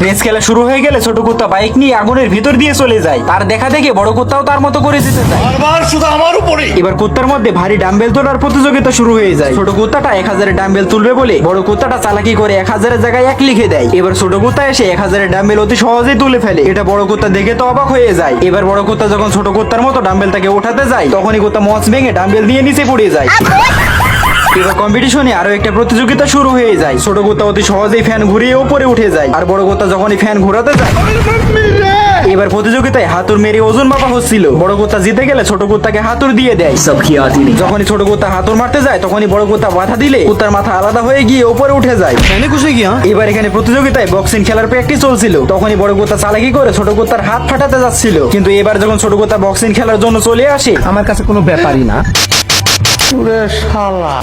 Race খেলা শুরু হয়ে গেলে ছোট কুত্তা বাইক নিয়ে আগুনের ভিতর দিয়ে চলে যায়। তার দেখা দেখে বড় কুত্তাও তার মতো করে যেতে চায়। বারবার শুধু আমার উপরে। এবার কুত্তার মধ্যে ভারী ডাম্বেল তোলার প্রতিযোগিতা শুরু হয়ে যায়। ছোট কুত্তাটা 1000 ডাম্বেল তুলবে বলে বড় কুত্তাটা চালাকি করে 1000 এর জায়গায় 1 লিখে দেয়। এবার ছোট কুত্তা এসে 1000 ডাম্বেল অতি সহজেই তুলে ফেলে। এটা বড় কুত্তা দেখে তো অবাক হয়ে যায়। এবার বড় কুত্তা যখন ছোট কুত্তার মতো ডাম্বেলটাকে ওঠাতে যায়, তখনই কুত্তা মচ ভেঙে ডাম্বেল দিয়ে নিচে পড়ে যায়। এবার কম্পিটিশনে আরো একটা প্রতিযোগিতা শুরু হয়ে যায়। ছোট কুত্তা অতি সহজেই ফ্যান ঘুরিয়ে উপরে উঠে যায়, আর বড় কুত্তা যখনই ফ্যান ঘোরাতে যায়, এবার প্রতিযোগিতায় হাতুড় মেরে ওজন মাপা হচ্ছিল। বড় কুত্তা জিতে গেলে ছোট কুত্তাকে হাতুড় দিয়ে দেয়। যখনই ছোট কুত্তা হাতুড় মারতে যায়, তখনই বড় কুত্তা বাধা দিলে কুত্তার মাথা আলাদা হয়ে গিয়ে উপরে উঠে যায়। এবার এখানে প্রতিযোগিতায় বক্সিং খেলার প্র্যাকটিস চলছিল। তখনই বড় কুত্তা চালাকি করে ছোট কুত্তার হাত ফাটাতে যাচ্ছিল, কিন্তু এবার যখন ছোট কুত্তা বক্সিং খেলার জন্য চলে আসে, আমার কাছে কোনো ব্যাপারই না। শালা